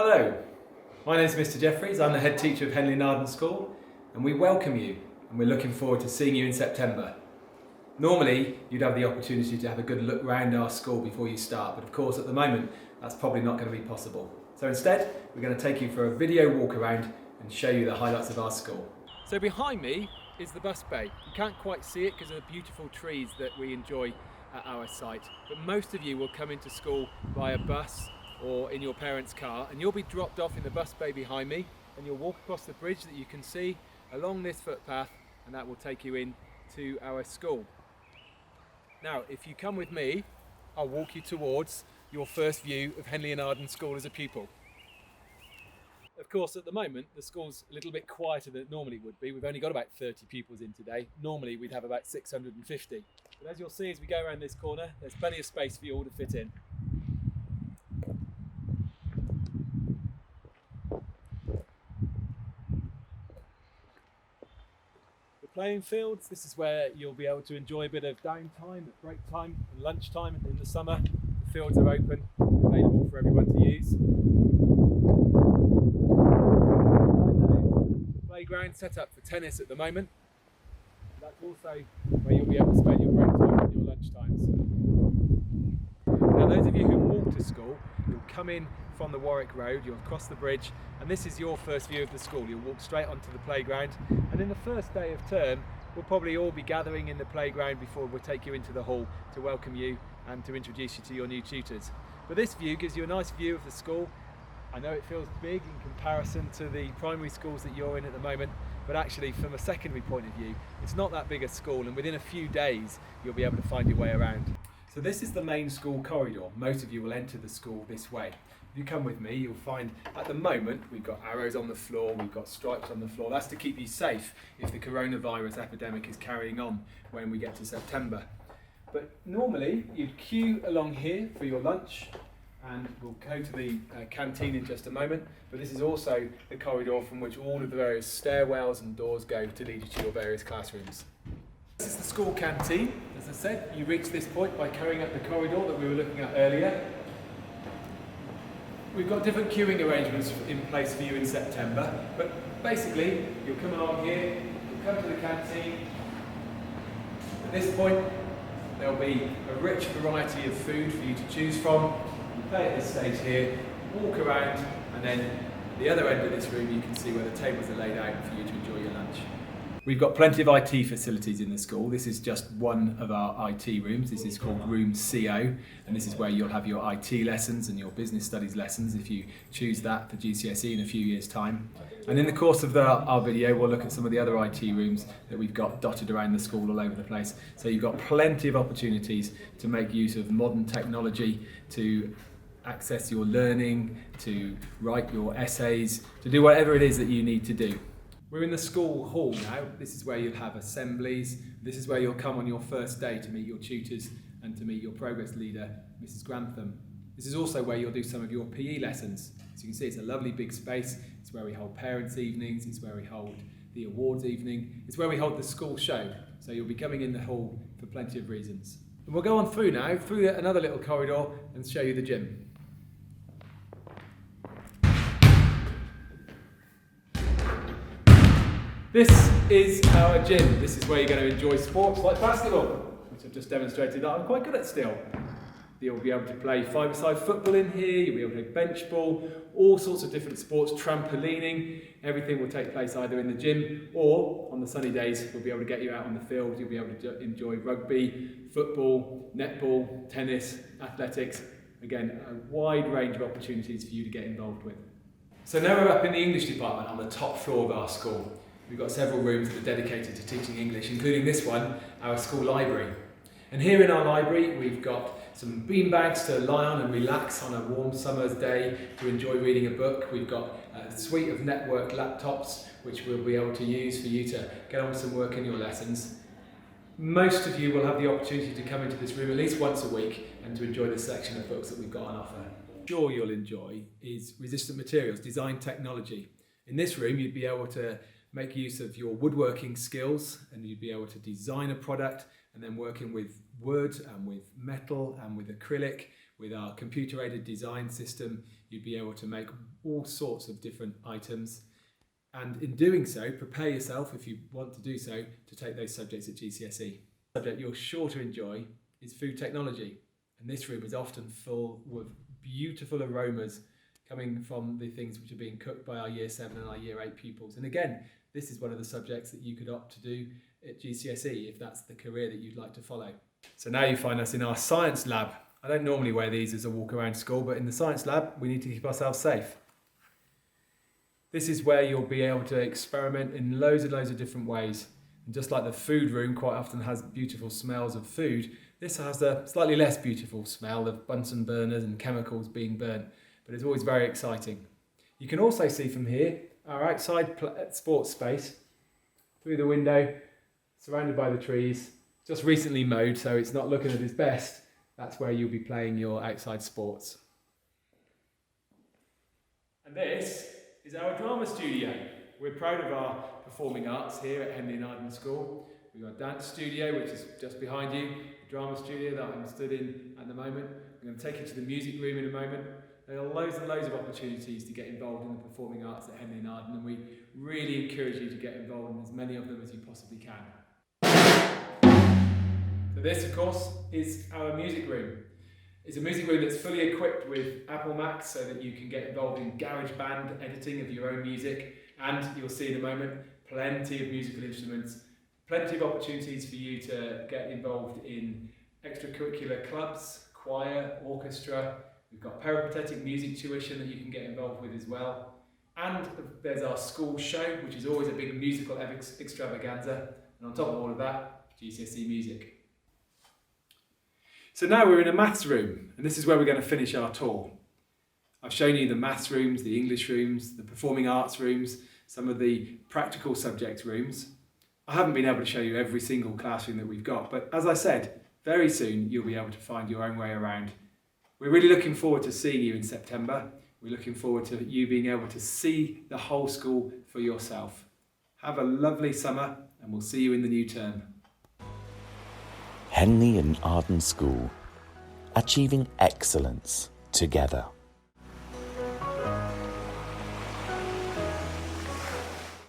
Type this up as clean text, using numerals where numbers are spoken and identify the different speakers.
Speaker 1: Hello, my name is Mr Jefferies. I'm the head teacher of Henley-in-Arden School, and we welcome you, and we're looking forward to seeing you in September. Normally, you'd have the opportunity to have a good look round our school before you start, but of course at the moment that's probably not going to be possible. So instead, we're going to take you for a video walk around and show you the highlights of our school. So behind me is the bus bay. You can't quite see it because of the beautiful trees that we enjoy at our site, but most of you will come into school via bus or in your parents' car, and you'll be dropped off in the bus bay behind me, and you'll walk across the bridge that you can see along this footpath, and that will take you in to our school. Now, if you come with me, I'll walk you towards your first view of Henley-in-Arden School as a pupil. Of course, at the moment, the school's a little bit quieter than it normally would be. We've only got about 30 pupils in today. Normally, we'd have about 650. But as you'll see as we go around this corner, there's plenty of space for you all to fit in. Playing fields, this is where you'll be able to enjoy a bit of downtime at break time and lunchtime in the summer. The fields are open, available for everyone to use. Playground set up for tennis at the moment. That's also where you'll be able to spend your break time and your lunch times. Now, those of you who walk to school, you'll come in from the Warwick Road, you'll cross the bridge, and this is your first view of the school. You'll walk straight onto the playground, and in the first day of term, we'll probably all be gathering in the playground before we'll take you into the hall to welcome you and to introduce you to your new tutors. But this view gives you a nice view of the school. I know it feels big in comparison to the primary schools that you're in at the moment, but actually from a secondary point of view, it's not that big a school, and within a few days, you'll be able to find your way around. So this is the main school corridor. Most of you will enter the school this way. If you come with me, you'll find at the moment we've got arrows on the floor, we've got stripes on the floor. That's to keep you safe if the coronavirus epidemic is carrying on when we get to September. But normally you'd queue along here for your lunch, and we'll go to the canteen in just a moment. But this is also the corridor from which all of the various stairwells and doors go to lead you to your various classrooms. This is the school canteen. As I said, you reach this point by carrying up the corridor that we were looking at earlier. We've got different queuing arrangements in place for you in September, but basically you'll come along here, you'll come to the canteen. At this point there'll be a rich variety of food for you to choose from. You play at this stage here, walk around, and then at the other end of this room you can see where the tables are laid out for you to enjoy your lunch. We've got plenty of IT facilities in the school. This is just one of our IT rooms. This is called Room CO, and this is where you'll have your IT lessons and your business studies lessons if you choose that for GCSE in a few years' time. And in the course of our video, we'll look at some of the other IT rooms that we've got dotted around the school all over the place. So you've got plenty of opportunities to make use of modern technology to access your learning, to write your essays, to do whatever it is that you need to do. We're in the school hall now. This is where you'll have assemblies. This is where you'll come on your first day to meet your tutors and to meet your progress leader, Mrs Grantham. This is also where you'll do some of your PE lessons. As you can see, it's a lovely big space. It's where we hold parents' evenings. It's where we hold the awards evening. It's where we hold the school show. So you'll be coming in the hall for plenty of reasons. And we'll go on through now, through another little corridor and show you the gym. This is our gym. This is where you're going to enjoy sports like basketball, which I've just demonstrated that I'm quite good at still. You'll be able to play five-a-side football in here, you'll be able to play bench ball, all sorts of different sports, trampolining. Everything will take place either in the gym or on the sunny days we'll be able to get you out on the field. You'll be able to enjoy rugby, football, netball, tennis, athletics. Again, a wide range of opportunities for you to get involved with. So now we're up in the English department on the top floor of our school. We've got several rooms that are dedicated to teaching English, including this one, our school library. And here in our library, we've got some beanbags to lie on and relax on a warm summer's day to enjoy reading a book. We've got a suite of networked laptops, which we'll be able to use for you to get on with some work in your lessons. Most of you will have the opportunity to come into this room at least once a week and to enjoy the section of books that we've got on offer. Sure you'll enjoy is resistant materials, design technology. In this room, you'd be able to make use of your woodworking skills, and you'd be able to design a product, and then working with wood and with metal and with acrylic, with our computer-aided design system, you'd be able to make all sorts of different items. And in doing so, prepare yourself, if you want to do so, to take those subjects at GCSE. The subject you're sure to enjoy is food technology. And this room is often full with beautiful aromas coming from the things which are being cooked by our Year 7 and our Year 8 pupils. And again, this is one of the subjects that you could opt to do at GCSE if that's the career that you'd like to follow. So now you find us in our science lab. I don't normally wear these as a walk around school, but in the science lab, we need to keep ourselves safe. This is where you'll be able to experiment in loads of different ways. And just like the food room quite often has beautiful smells of food, this has a slightly less beautiful smell of Bunsen burners and chemicals being burnt, but it's always very exciting. You can also see from here our outside sports space through the window, surrounded by the trees, just recently mowed, so it's not looking at its best. That's where you'll be playing your outside sports. And this is our drama studio. We're proud of our performing arts here at Henley-in-Arden School. We've got a dance studio, which is just behind you, the drama studio that I'm stood in at the moment. I'm going to take you to the music room in a moment. There are loads and loads of opportunities to get involved in the performing arts at Henley-in-Arden, and we really encourage you to get involved in as many of them as you possibly can. So this, of course, is our music room. It's a music room that's fully equipped with Apple Macs so that you can get involved in GarageBand editing of your own music, and you'll see in a moment plenty of musical instruments, plenty of opportunities for you to get involved in extracurricular clubs, choir, orchestra. We've got peripatetic music tuition that you can get involved with as well. And there's our school show, which is always a big musical extravaganza. And on top of all of that, GCSE music. So now we're in a maths room, and this is where we're going to finish our tour. I've shown you the maths rooms, the English rooms, the performing arts rooms, some of the practical subject rooms. I haven't been able to show you every single classroom that we've got, but as I said, very soon you'll be able to find your own way around. We're really looking forward to seeing you in September. We're looking forward to you being able to see the whole school for yourself. Have a lovely summer, and we'll see you in the new term.
Speaker 2: Henley-in-Arden School, achieving excellence together.